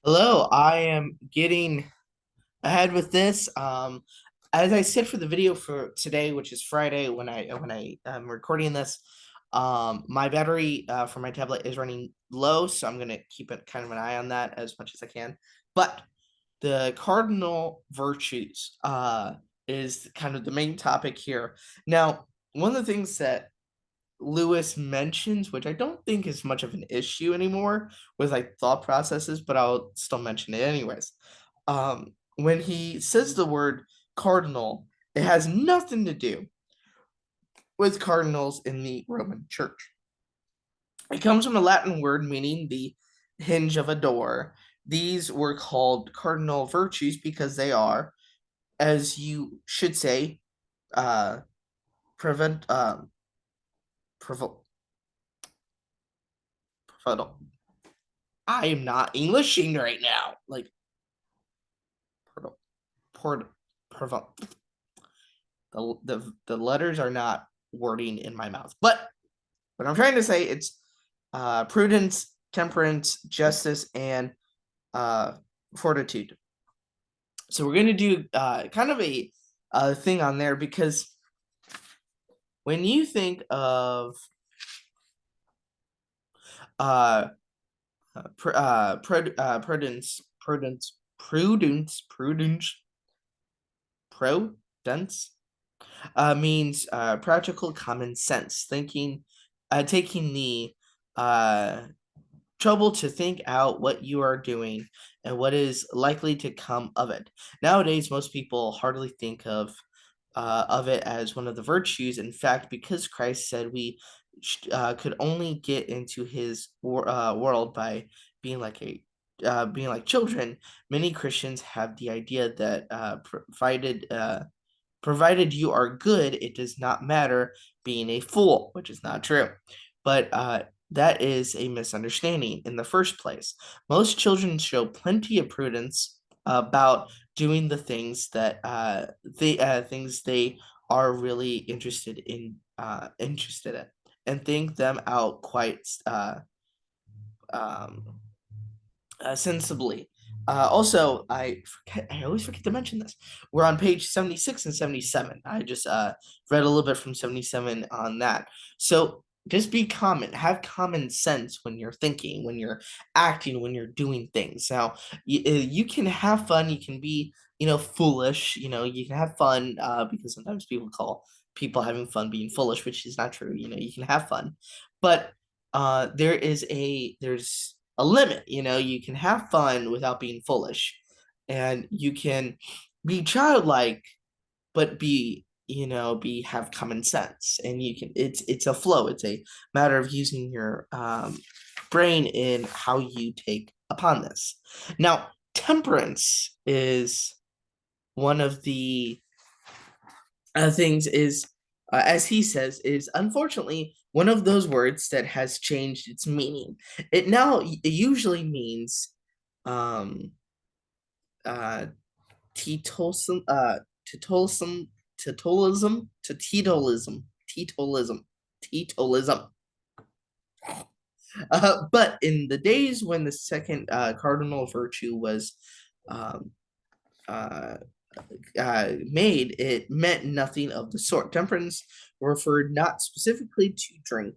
Hello, I am getting ahead with this. As I said for the video for today, which is Friday when I am recording this, my battery for my tablet is running low, so I'm gonna keep it kind of an eye on that as much as I can. But the cardinal virtues is kind of the main topic here. Now, one of the things that Lewis mentions, which I don't think is much of an issue anymore with like thought processes, but I'll still mention it anyways. When he says the word cardinal, it has nothing to do with cardinals in the Roman Church. It comes from a Latin word meaning the hinge of a door. These were called cardinal virtues because they are, as you should say, uh, prevent, prevo- prevo- I am not Englishing right now. Like, port, port, the letters are not wording in my mouth. But what I'm trying to say, it's prudence, temperance, justice, and uh, fortitude. So we're gonna do kind of a thing on there because when you think of uh, prudence means practical common sense, thinking, taking the uh, trouble to think out what you are doing and what is likely to come of it. Nowadays, most people hardly think of it as one of the virtues. In fact, because Christ said we could only get into His world by being like being like children, many Christians have the idea that provided you are good, it does not matter being a fool, which is not true. But that is a misunderstanding in the first place. Most children show plenty of prudence about doing the things that they are really interested in, and think them out quite um, sensibly. Also, I always forget to mention this. We're on page 76 and 77. I just read a little bit from 77 on that. So just be common, have common sense when you're thinking, when you're acting, when you're doing things. Now, you can have fun, you can be, foolish, you can have fun because sometimes people call people having fun being foolish, which is not true. You can have fun, but there's a limit. You can have fun without being foolish, and you can be childlike but be have common sense, and you can it's a flow. It's a matter of using your brain in how you take upon this. Now, temperance is one of the things is, as he says, is unfortunately one of those words that has changed its meaning. It now usually means um, uh, teetotalism, teetotalism, teetotalism, teetotalism. But in the days when the second cardinal virtue was um, uh, made, it meant nothing of the sort. Temperance referred not specifically to drink,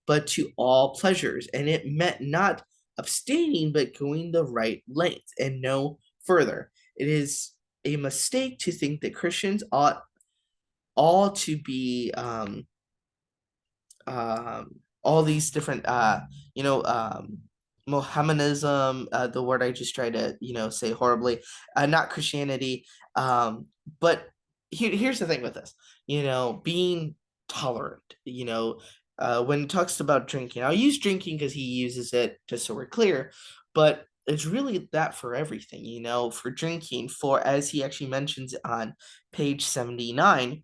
but to all pleasures, and it meant not abstaining, but going the right length and no further. It is a mistake to think that Christians ought all to be all these different Mohammedanism, the word I just tried to say horribly, not Christianity. But here's the thing with this, being tolerant. When it talks about drinking, I'll use drinking because he uses it just so we're clear, but it's really that for everything. For drinking, for as he actually mentions on page 79,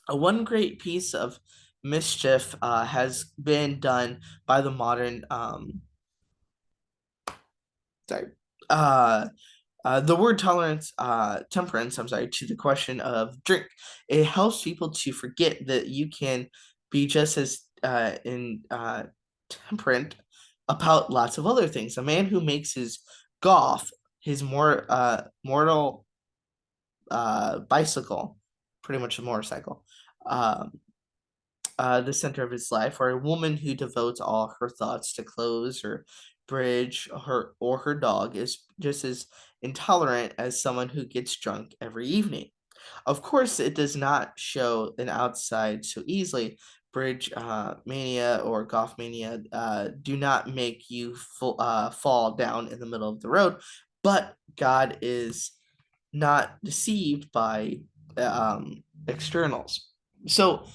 one great piece of mischief has been done by the modern sorry uh the word tolerance, temperance, I'm sorry, to the question of drink. It helps people to forget that you can be just as temperate about lots of other things. A man who makes his Golf, his mortal bicycle, pretty much a motorcycle, um, the center of his life, or a woman who devotes all her thoughts to clothes or bridge or her dog is just as intolerant as someone who gets drunk every evening. Of course, it does not show an outside so easily. Bridge mania or golf mania do not make you fall down in the middle of the road, but God is not deceived by externals. So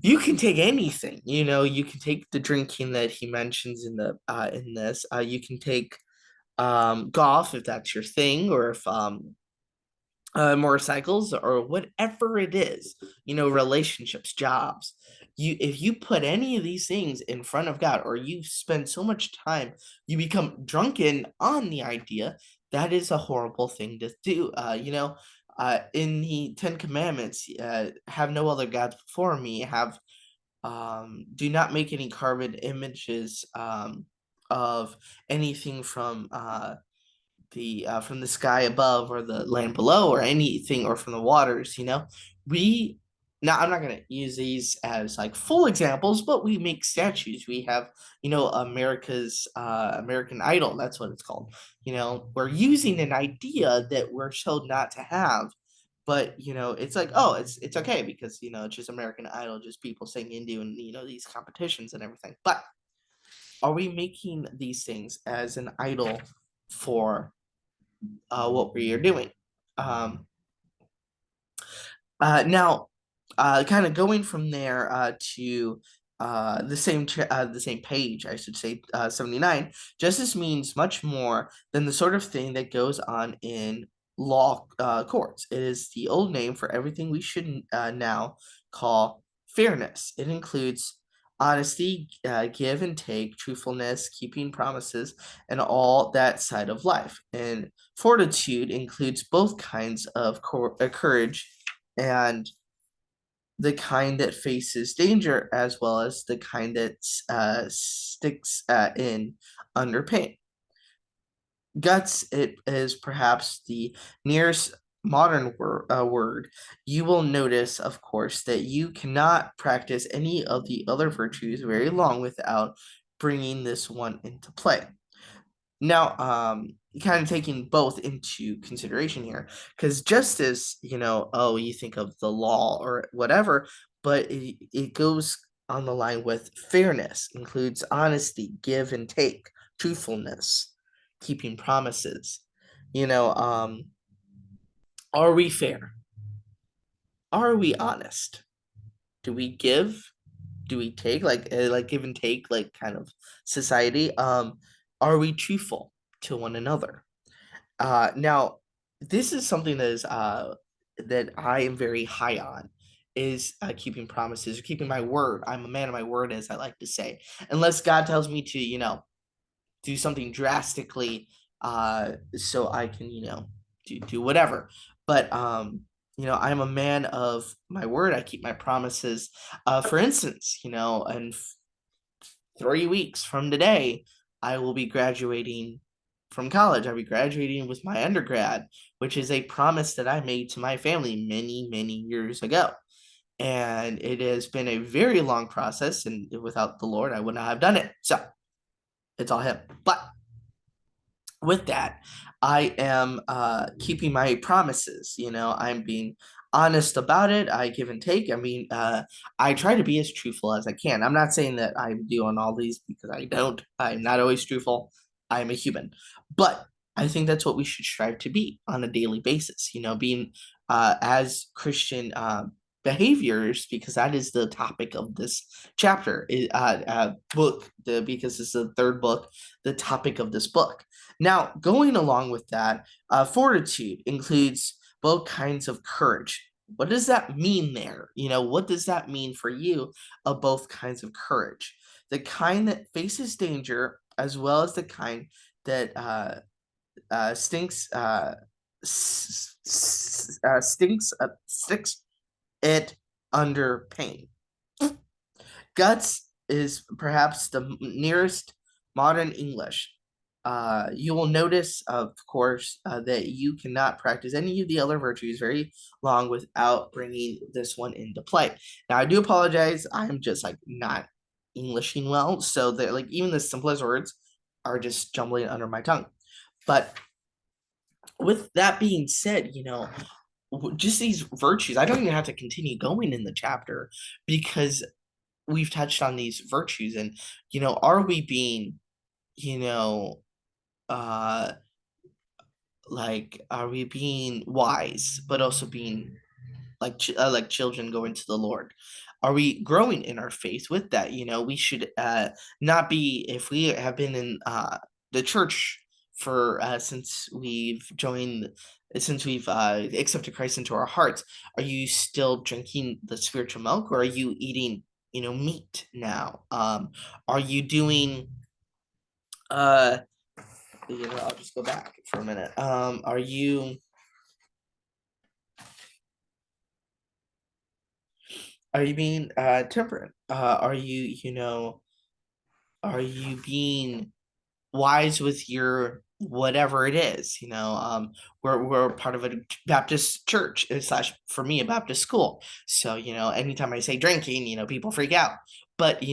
you can take anything, you can take the drinking that he mentions in this. You can take golf if that's your thing, or if motorcycles or whatever it is, relationships, jobs. If you put any of these things in front of God, or you spend so much time, you become drunken on the idea, that is a horrible thing to do. In the Ten Commandments, have no other gods before me, have do not make any carbon images of anything from the sky above or the land below or anything, or from the waters. We Now, I'm not going to use these as like full examples, but we make statues. We have, American Idol, that's what it's called. We're using an idea that we're told not to have, but it's like, oh, it's okay because it's just American Idol, just people singing and doing these competitions and everything. But are we making these things as an idol for what we are doing? Um, Now, kind of going from there to the same page, I should say, 79. Justice means much more than the sort of thing that goes on in law courts. It is the old name for everything we should now call fairness. It includes honesty, give and take, truthfulness, keeping promises, and all that side of life. And fortitude includes both kinds of courage, and the kind that faces danger, as well as the kind that sticks in under pain. Guts, it is perhaps the nearest modern word. You will notice, of course, that you cannot practice any of the other virtues very long without bringing this one into play. Now, kind of taking both into consideration here, because justice, oh, you think of the law or whatever, but it goes on the line with fairness, includes honesty, give and take, truthfulness, keeping promises. You know, um, are we fair? Are we honest? Do we give? Do we take, like give and take, like kind of society? Are we truthful to one another? Now, this is something that I am very high on, is keeping promises or keeping my word. I'm a man of my word, as I like to say. Unless God tells me to, do something drastically, so I can, do whatever. But I'm a man of my word. I keep my promises. For instance, in 3 weeks from today, I will be graduating from college. I'll be graduating with my undergrad, which is a promise that I made to my family many, many years ago. And it has been a very long process, and without the Lord, I would not have done it. So it's all Him. But with that, I am keeping my promises. I'm being honest about it. I give and take. I mean, I try to be as truthful as I can. I'm not saying that I'm doing all these, because I don't. I'm not always truthful. I'm a human. But I think that's what we should strive to be on a daily basis, being as Christian behaviors, because that is the topic of this chapter, book, because it's the third book, the topic of this book. Now, going along with that, fortitude includes both kinds of courage. What does that mean there? What does that mean for you, of both kinds of courage? The kind that faces danger, as well as the kind that sticks it under pain. Guts is perhaps the nearest modern English you will notice, of course, that you cannot practice any of the other virtues very long without bringing this one into play. Now, I do apologize. I'm just like not Englishing well, so that like even the simplest words are just jumbling under my tongue. But with that being said, just these virtues, I don't even have to continue going in the chapter because we've touched on these virtues and are we being you know uh like are we being wise but also being like children going to the Lord? Are we growing in our faith with that? We should not be, if we have been in the church for since we've accepted Christ into our hearts. Are you still drinking the spiritual milk, or are you eating meat now? Are you doing uh I'll just go back for a minute. Are you being temperate? Are you being wise with your whatever it is? We're part of a Baptist church slash, for me, a Baptist school. So anytime I say drinking, people freak out. But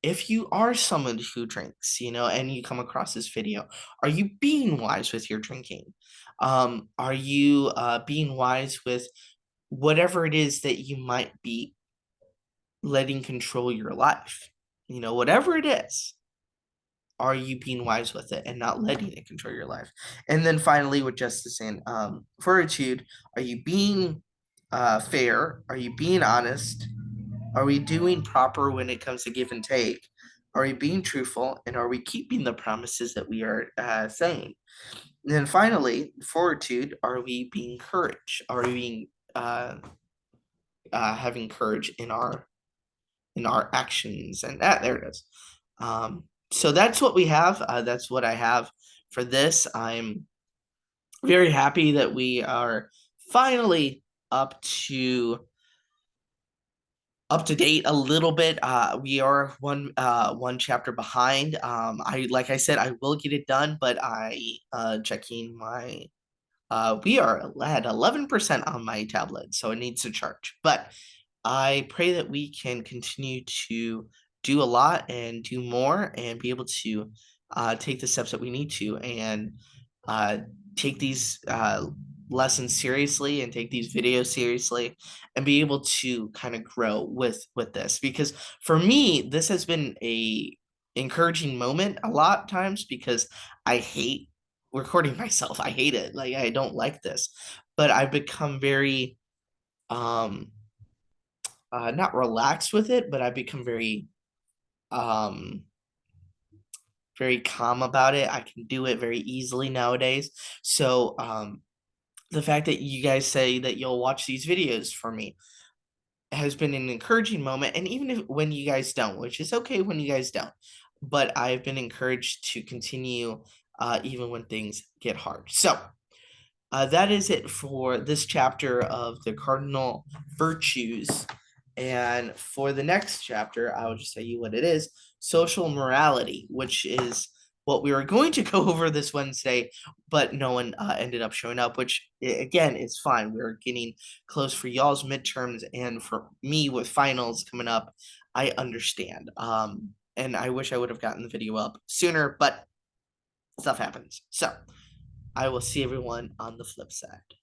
if you are someone who drinks, and you come across this video, are you being wise with your drinking? Are you being wise with whatever it is that you might be letting control your life? Whatever it is, are you being wise with it and not letting it control your life? And then finally, with justice and fortitude, are you being fair? Are you being honest? Are we doing proper when it comes to give and take? Are we being truthful? And are we keeping the promises that we are saying? And then finally, fortitude, are we being courage? Are we being having courage in our actions? And there it is. So that's what we have. That's what I have for this. I'm very happy that we are finally up to date a little bit. We are one chapter behind. Like I said, I will get it done, but I checking my we are at 11% on my tablet, so it needs to charge. But I pray that we can continue to do a lot and do more and be able to take the steps that we need to, and uh, take these lessons seriously and take these videos seriously and be able to kind of grow with this, because for me this has been a encouraging moment a lot of times, because I hate recording myself. I hate it. Like, I don't like this, but I've become very um not relaxed with it, but I've become um very calm about it. I can do it very easily nowadays. So the fact that you guys say that you'll watch these videos for me has been an encouraging moment. And even if when you guys don't, which is okay when you guys don't, but I've been encouraged to continue even when things get hard. So that is it for this chapter of the cardinal virtues. And for the next chapter, I will just tell you what it is: social morality, which is what we were going to go over this Wednesday, but no one ended up showing up, which again is fine. We're getting close for y'all's midterms, and for me with finals coming up, I understand. And I wish I would have gotten the video up sooner, but stuff happens. So I will see everyone on the flip side.